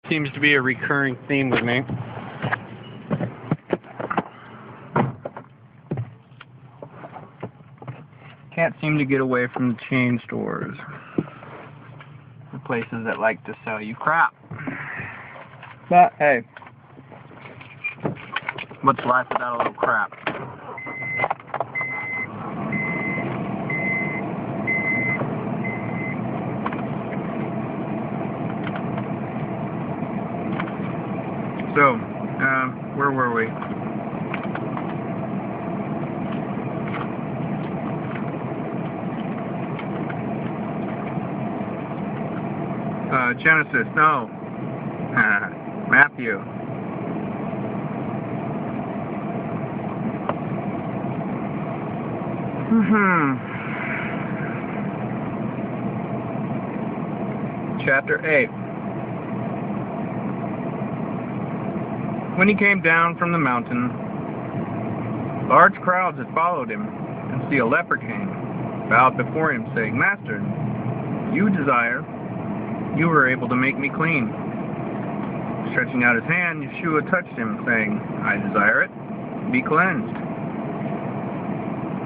Seems to be a recurring theme with me. Can't seem to get away from the chain stores. The places that like to sell you crap. But hey, what's life without a little crap? So, where were we? Genesis, no. Matthew. Chapter 8. When he came down from the mountain, large crowds had followed him, and see, a leper came, bowed before him, saying, Master, you were able to make me clean. Stretching out his hand, Yeshua touched him, saying, I desire it, be cleansed.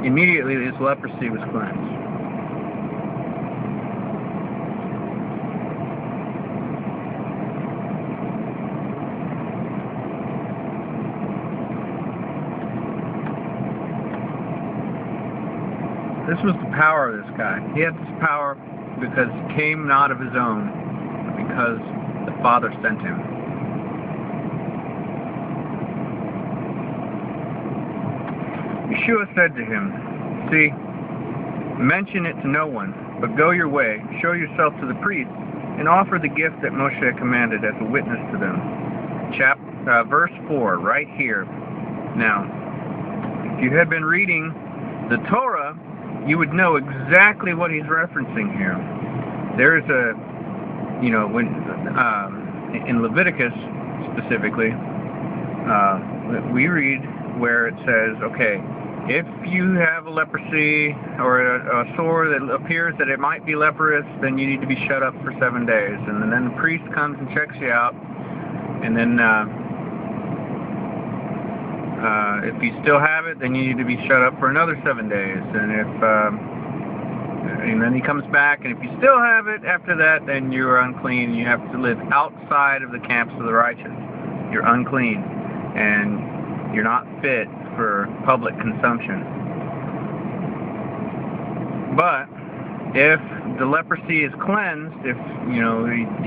Immediately his leprosy was cleansed. This was the power of this guy. He had this power because it came not of his own, but because the Father sent him. Yeshua said to him, See, mention it to no one, but go your way, show yourself to the priests, and offer the gift that Moshe commanded as a witness to them. Verse 4, right here. Now, if you had been reading the Torah, you would know exactly what he's referencing here. There's when in Leviticus specifically, we read where it says, okay, if you have a leprosy or a sore that appears that it might be leprous, then you need to be shut up for 7 days. And then the priest comes and checks you out, and then if you still have it, then you need to be shut up for another 7 days. And then he comes back, and if you still have it after that, then you're unclean. You have to live outside of the camps of the righteous. You're unclean, and you're not fit for public consumption. But if the leprosy is cleansed, if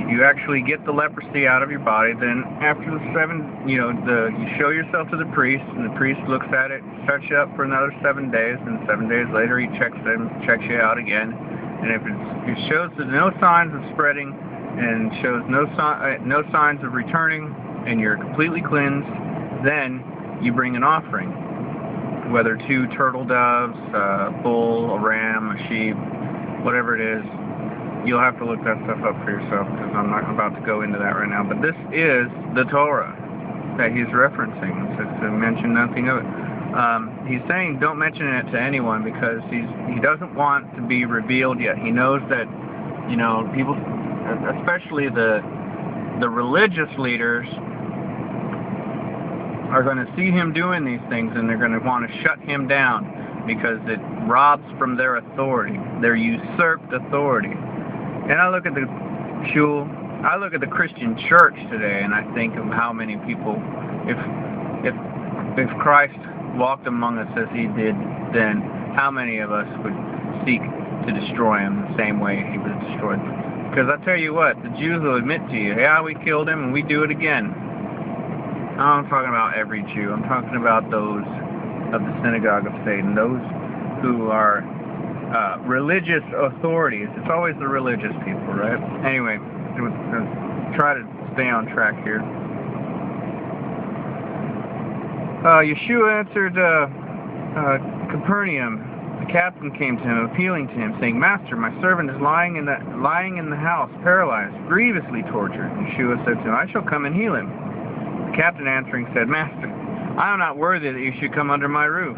you actually get the leprosy out of your body, then after the 7, you show yourself to the priest, and the priest looks at it, shuts you up for another 7 days, and 7 days later he checks you out again. And if it shows no signs of spreading and shows no signs of returning, and you're completely cleansed, then you bring an offering, whether 2 turtle doves, a bull, a ram, a sheep, whatever it is. You'll have to look that stuff up for yourself, because I'm not about to go into that right now. But this is the Torah that he's referencing. It's to mention nothing of it. He's saying don't mention it to anyone because he doesn't want to be revealed yet. He knows that people, especially the religious leaders, are going to see him doing these things, and they're going to want to shut him down because it robs from their authority, their usurped authority. And I look at the shul, I look at the Christian church today, and I think of how many people, if Christ walked among us as he did then, how many of us would seek to destroy him the same way he was destroyed? Because I tell you what, the Jews will admit to you, yeah, we killed him and we do it again. I'm talking about every Jew. I'm talking about those of the synagogue of Satan, those who are religious authorities. It's always the religious people, right? Anyway, try to stay on track here. Yeshua answered Capernaum. The captain came to him, appealing to him, saying, Master, my servant is lying in the house, paralyzed, grievously tortured. Yeshua said to him, I shall come and heal him. The captain answering said, Master, I am not worthy that you should come under my roof,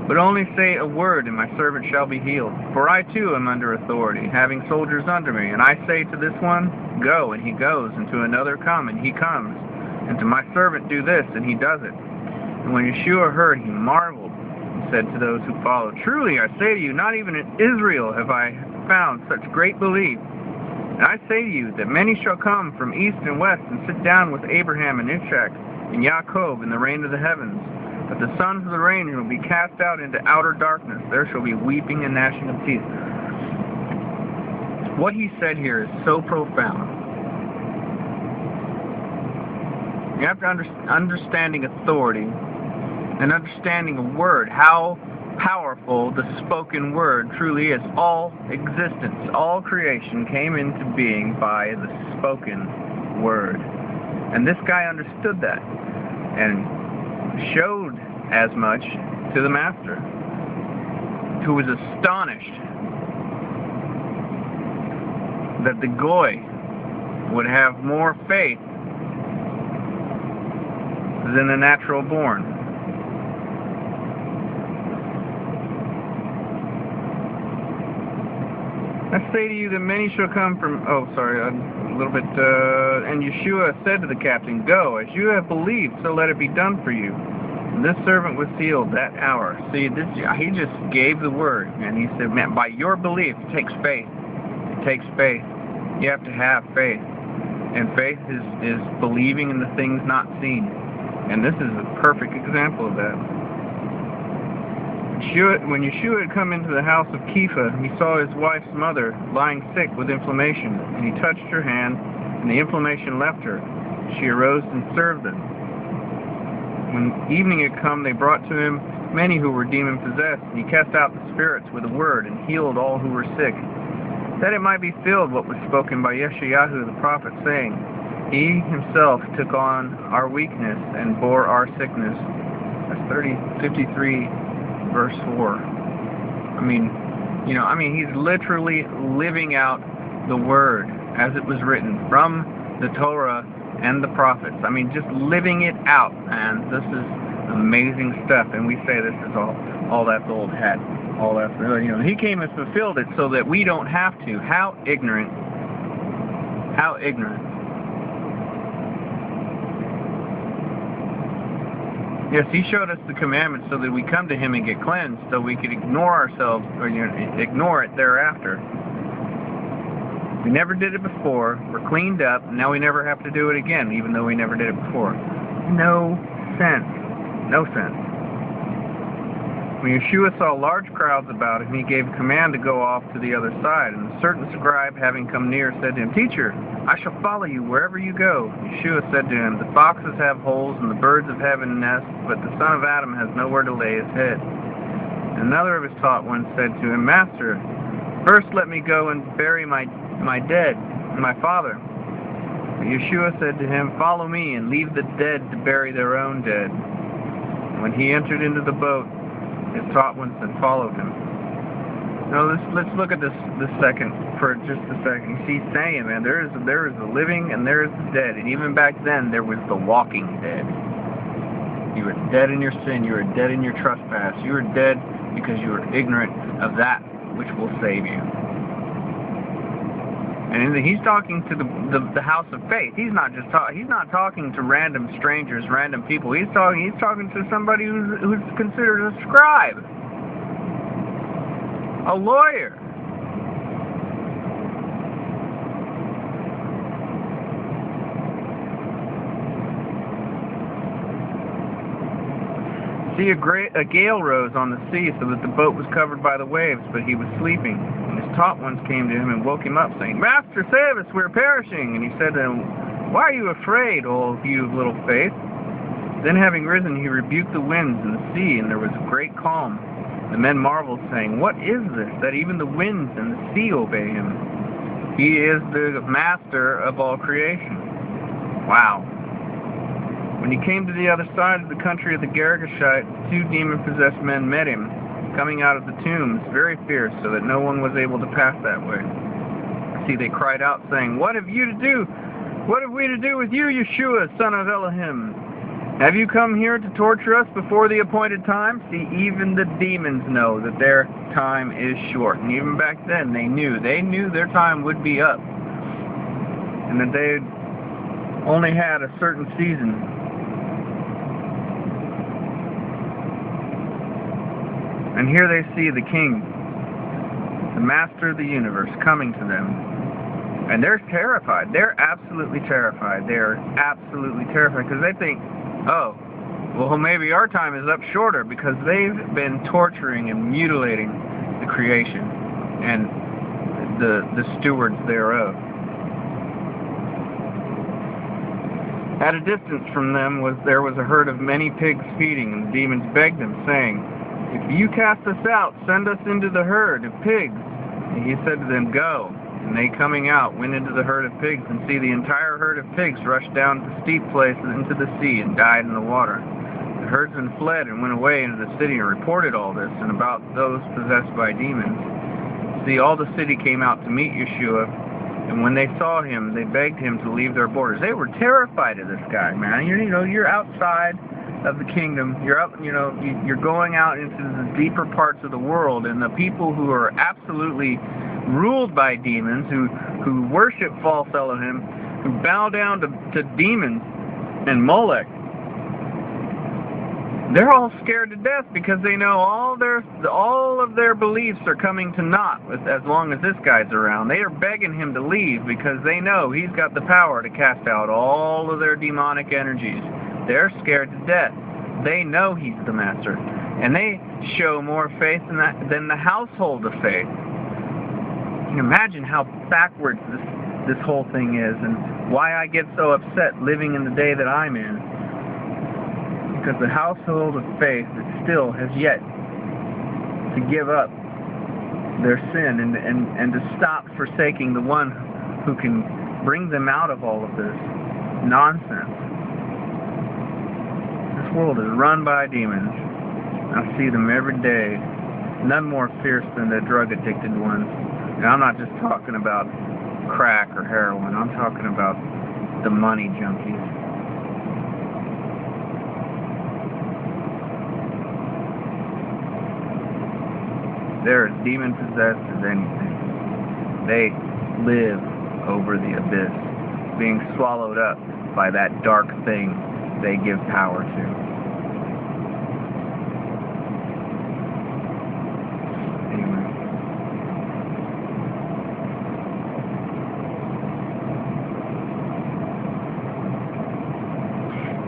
But only say a word, and my servant shall be healed. For I too am under authority, having soldiers under me. And I say to this one, go, and he goes, and to another, come, and he comes. And to my servant, do this, and he does it. And when Yeshua heard, he marveled, and said to those who followed, truly I say to you, not even in Israel have I found such great belief. And I say to you that many shall come from east and west, and sit down with Abraham and Isaac and Jacob in the reign of the heavens. But the sons of the reign will be cast out into outer darkness. There shall be weeping and gnashing of teeth. What he said here is so profound. You have to understanding authority and understanding a word, how powerful the spoken word truly is. All existence, all creation came into being by the spoken word. And this guy understood that and showed as much to the master, who was astonished that the Goy would have more faith than the natural born. I say to you that many shall come from... Oh, sorry, a little bit... and Yeshua said to the captain, go, as you have believed, so let it be done for you. And this servant was healed that hour. See, he just gave the word, and he said, man, by your belief, it takes faith. It takes faith. You have to have faith. And faith is believing in the things not seen. And this is a perfect example of that. When Yeshua had come into the house of Kepha, he saw his wife's mother lying sick with inflammation, and he touched her hand, and the inflammation left her. She arose and served them. When evening had come, they brought to him many who were demon-possessed, and he cast out the spirits with a word, and healed all who were sick, that it might be filled what was spoken by Yeshayahu the prophet, saying, he himself took on our weakness and bore our sickness. That's 53 verse 4. He's literally living out the word as it was written from the Torah and the prophets. Just living it out, man. This is amazing stuff. And we say this is all that's old hat. All that's, he came and fulfilled it so that we don't have to. How ignorant. How ignorant. Yes, he showed us the commandments so that we come to him and get cleansed, so we could ignore ourselves, or ignore it thereafter. We never did it before. We're cleaned up, and now we never have to do it again, even though we never did it before. No sense. No sense. When Yeshua saw large crowds about him, he gave command to go off to the other side. And a certain scribe, having come near, said to him, Teacher, I shall follow you wherever you go. Yeshua said to him, the foxes have holes and the birds of heaven nests, but the Son of Adam has nowhere to lay his head. And another of his taught ones said to him, Master, first let me go and bury my dead, my father. But Yeshua said to him, Follow me and leave the dead to bury their own dead. When he entered into the boat, his taught ones had followed him. Now let's look at this second for just a second. He's saying, man, there is the living and there is the dead, and even back then there was the walking dead. You were dead in your sin. You were dead in your trespass. You were dead because you were ignorant of that which will save you. And he's talking to the house of faith. He's not talking to random strangers, random people. He's talking to somebody who's considered a scribe, a lawyer. See, a gale rose on the sea so that the boat was covered by the waves, but he was sleeping. And his taught ones came to him and woke him up, saying, Master, save us, we're perishing. And he said to them, Why are you afraid, O you of little faith? Then having risen, he rebuked the winds and the sea, and there was a great calm. The men marveled, saying, What is this, that even the winds and the sea obey him? He is the master of all creation. Wow. When he came to the other side of the country of the Girgashites, 2 demon-possessed men met him, coming out of the tombs, very fierce, so that no one was able to pass that way. See, they cried out, saying, What have you to do? What have we to do with you, Yeshua, son of Elohim? Have you come here to torture us before the appointed time? See, even the demons know that their time is short. And even back then, they knew their time would be up. And that they only had a certain season. And here they see the king, the master of the universe, coming to them. And they're terrified. They're absolutely terrified. They're absolutely terrified because they think, oh, well, maybe our time is up shorter because they've been torturing and mutilating the creation and the stewards thereof. At a distance from them there was a herd of many pigs feeding, and the demons begged them, saying, "If you cast us out, send us into the herd of pigs." And he said to them, "Go." And they, coming out, went into the herd of pigs, and see, the entire herd of pigs rushed down the steep places into the sea and died in the water. The herdsmen fled and went away into the city and reported all this, and about those possessed by demons. See, all the city came out to meet Yeshua, and when they saw him, they begged him to leave their borders. They were terrified of this guy, man. You're outside of the kingdom. You're going out into the deeper parts of the world, and the people who are absolutely ruled by demons, who worship false Elohim, who bow down to demons and Molech, they're all scared to death because they know all of their beliefs are coming to naught as long as this guy's around. They are begging him to leave because they know he's got the power to cast out all of their demonic energies. They're scared to death. They know he's the master, and they show more faith than the household of faith. You can imagine how backwards this whole thing is, and why I get so upset living in the day that I'm in. Because the household of faith still has yet to give up their sin and to stop forsaking the one who can bring them out of all of this nonsense. This world is run by demons. I see them every day. None more fierce than the drug-addicted ones. And I'm not just talking about crack or heroin. I'm talking about the money junkies. They're as demon-possessed as anything. They live over the abyss, being swallowed up by that dark thing they give power to.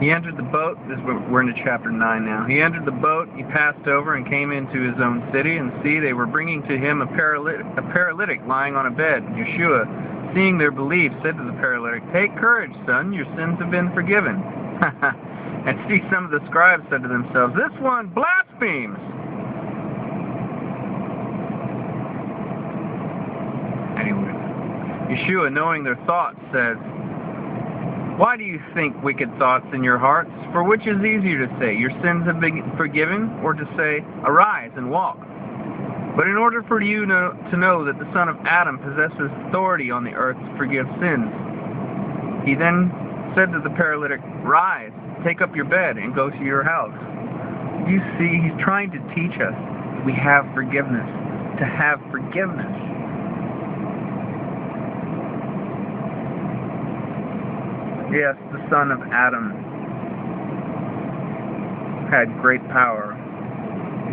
He entered the boat. We're into chapter 9 now. He entered the boat, he passed over and came into his own city, and see, they were bringing to him a paralytic lying on a bed. Yeshua, seeing their belief, said to the paralytic, "Take courage, son, your sins have been forgiven." And see, some of the scribes said to themselves, "This one blasphemes." Anyway, Yeshua, knowing their thoughts, says, "Why do you think wicked thoughts in your hearts? For which is easier to say, 'Your sins have been forgiven,' or to say, 'Arise and walk'? But in order for you to know that the Son of Adam possesses authority on the earth to forgive sins." He then said to the paralytic, "Rise, take up your bed, and go to your house." You see, he's trying to teach us we have forgiveness, to have forgiveness. Yes, the Son of Adam had great power.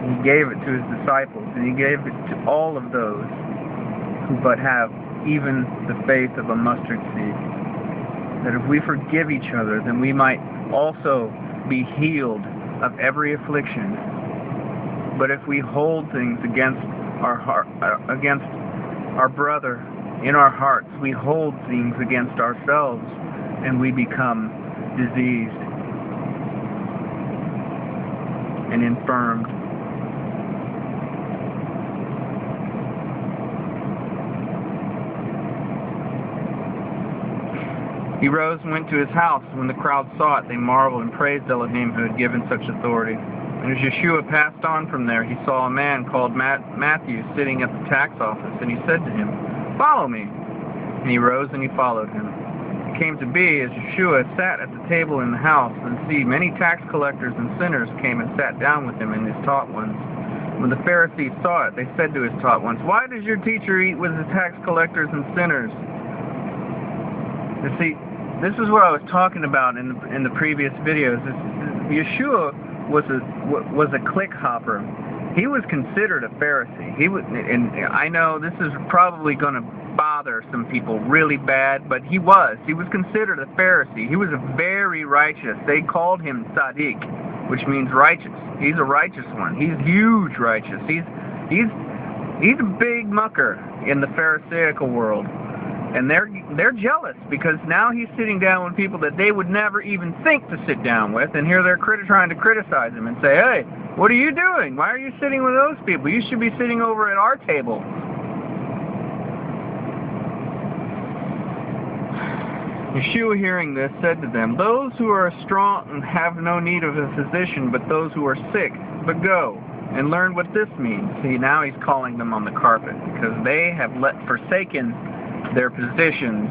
He gave it to his disciples, and he gave it to all of those who but have even the faith of a mustard seed. That if we forgive each other, then we might also be healed of every affliction. But if we hold things against our heart, against our brother in our hearts, we hold things against ourselves, and we become diseased and infirmed. He rose and went to his house. When the crowd saw it, they marveled and praised Elohim who had given such authority. And as Yeshua passed on from there, he saw a man called Matthew sitting at the tax office, and he said to him, "Follow me." And he rose and he followed him. came to be, as Yeshua sat at the table in the house, and see, many tax collectors and sinners came and sat down with him and his taught ones. When the Pharisees saw it, they said to his taught ones, "Why does your teacher eat with the tax collectors and sinners?" You see, this is what I was talking about in the previous videos. Yeshua was a click hopper. He was considered a Pharisee. And I know this is probably going to bother some people really bad, but he was considered a Pharisee. He was a very righteous. They called him Tzaddik, which means righteous. He's a righteous one. He's huge righteous. He's a big mucker in the Pharisaical world. And they're jealous because now he's sitting down with people that they would never even think to sit down with, and here they're trying to criticize him and say, "Hey, what are you doing? Why are you sitting with those people? You should be sitting over at our table." Yeshua, hearing this, said to them, "Those who are strong have no need of a physician, but those who are sick. But go and learn what this means." See, now he's calling them on the carpet because they have forsaken their positions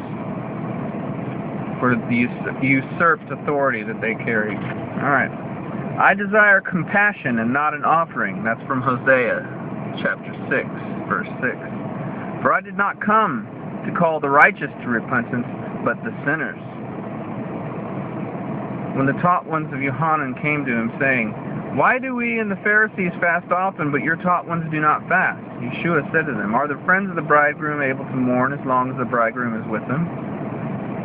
for the usurped authority that they carried. Alright. "I desire compassion and not an offering." That's from Hosea chapter 6, verse 6. "For I did not come to call the righteous to repentance, but the sinners." When the taught ones of Yohanan came to him, saying, "Why do we and the Pharisees fast often, but your taught ones do not fast?" Yeshua said to them, "Are the friends of the bridegroom able to mourn as long as the bridegroom is with them?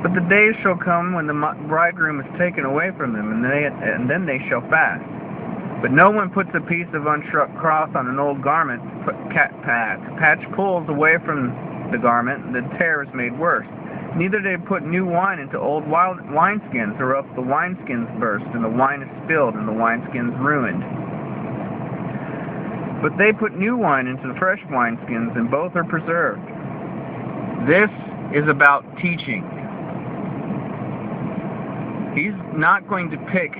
But the days shall come when the bridegroom is taken away from them, and then they shall fast. But no one puts a piece of unstruck cloth on an old garment, patch pulls away from the garment, and the tear is made worse. Neither do they put new wine into old wineskins, or else the wineskins burst, and the wine is spilled, and the wineskins ruined. But they put new wine into the fresh wineskins, and both are preserved." This is about teaching. He's not going to pick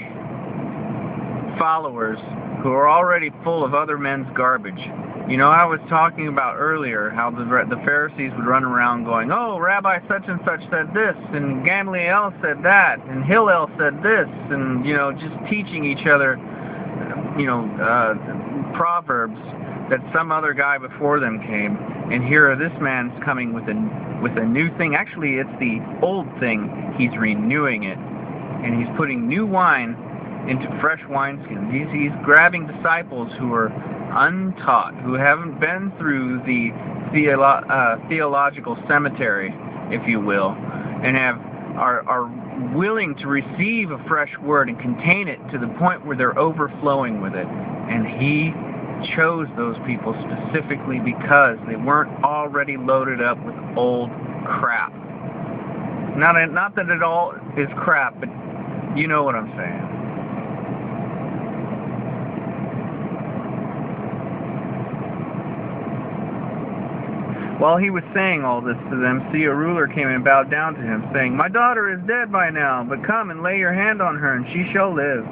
followers who are already full of other men's garbage. You know, I was talking about earlier how the Pharisees would run around going, "Oh, Rabbi such and such said this, and Gamaliel said that, and Hillel said this," and, you know, just teaching each other, you know, proverbs that some other guy before them came. And here this man's coming with a new thing. Actually, it's the old thing. He's renewing it, and he's putting new wine into fresh wineskins. He's grabbing disciples who are untaught, who haven't been through the theological cemetery, if you will, and are willing to receive a fresh word and contain it to the point where they're overflowing with it. And he chose those people specifically because they weren't already loaded up with old crap. Not that it all is crap, but you know what I'm saying. While he was saying all this to them, see, a ruler came and bowed down to him, saying, "My daughter is dead by now, but come and lay your hand on her, and she shall live."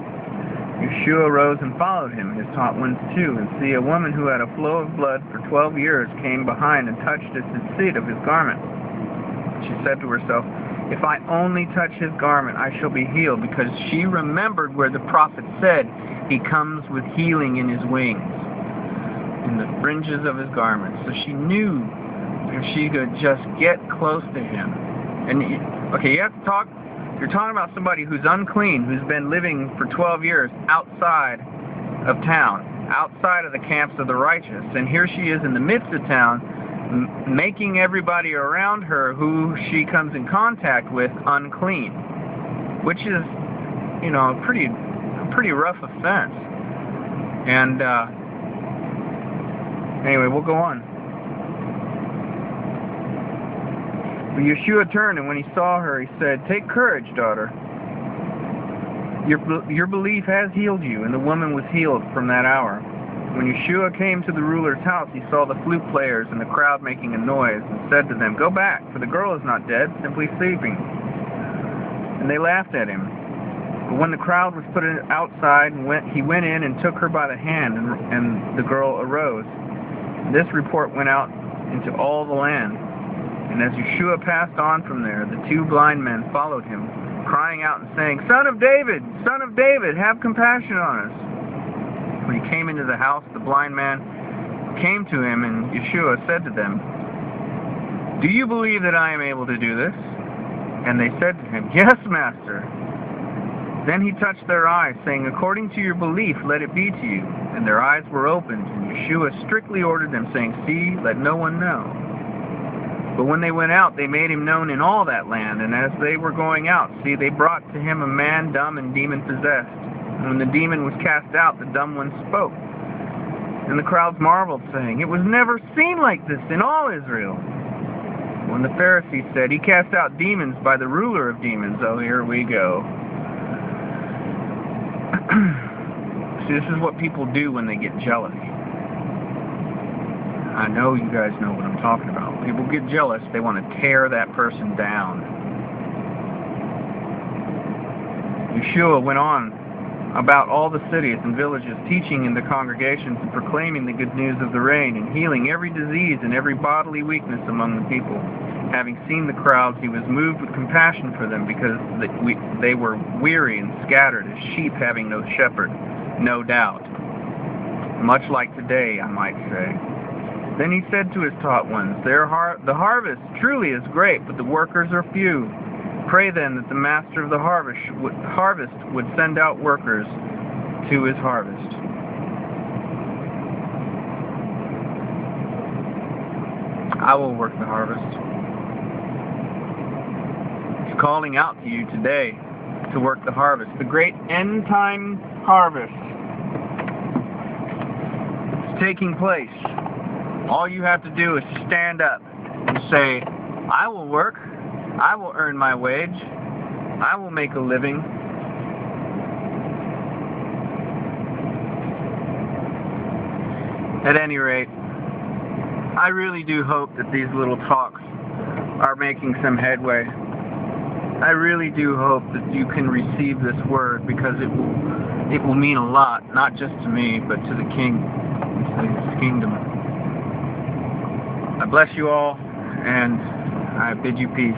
Yeshua rose and followed him, his taught ones too, and see, a woman who had a flow of blood for 12 years came behind and touched at the seat of his garment. She said to herself, "If I only touch his garment, I shall be healed," because she remembered where the prophet said, "He comes with healing in his wings, in the fringes of his garment." So she knew if she could just get close to him. And, okay, you have to talk, you're talking about somebody who's unclean, who's been living for 12 years outside of town, outside of the camps of the righteous. And here she is in the midst of town, making everybody around her who she comes in contact with unclean, which is, you know, a pretty rough offense. And, anyway, we'll go on. But Yeshua turned, and when he saw her, he said, "Take courage, daughter. Your belief has healed you." And the woman was healed from that hour. When Yeshua came to the ruler's house, he saw the flute players and the crowd making a noise, and said to them, "Go back, for the girl is not dead, simply sleeping." And they laughed at him. But when the crowd was put outside, he went in and took her by the hand, and the girl arose. And this report went out into all the land. And as Yeshua passed on from there, the two blind men followed him, crying out and saying, Son of David, have compassion on us. When he came into the house, the blind man came to him, and Yeshua said to them, Do you believe that I am able to do this? And they said to him, Yes, Master. Then he touched their eyes, saying, According to your belief, let it be to you. And their eyes were opened, and Yeshua strictly ordered them, saying, See, let no one know. But when they went out, they made him known in all that land. And as they were going out, see, they brought to him a man dumb and demon-possessed. And when the demon was cast out, the dumb one spoke. And the crowds marveled, saying, It was never seen like this in all Israel. When the Pharisees said, He cast out demons by the ruler of demons. Oh, here we go. See, this is what people do when they get jealous. I know you guys know what I'm talking about. People get jealous. They want to tear that person down. Yeshua went on about all the cities and villages, teaching in the congregations and proclaiming the good news of the reign, and healing every disease and every bodily weakness among the people. Having seen the crowds, he was moved with compassion for them, because they were weary and scattered as sheep having no shepherd, no doubt. Much like today, I might say. Then he said to his taught ones, The harvest truly is great, but the workers are few. Pray then that the master of the harvest would send out workers to his harvest. I will work the harvest. He's calling out to you today to work the harvest, the great end-time harvest. It's taking place. All you have to do is stand up and say, I will work. I will earn my wage. I will make a living. At any rate, I really do hope that these little talks are making some headway. I really do hope that you can receive this word, because it will mean a lot, not just to me, but to the King, to his kingdom. I bless you all, and I bid you peace.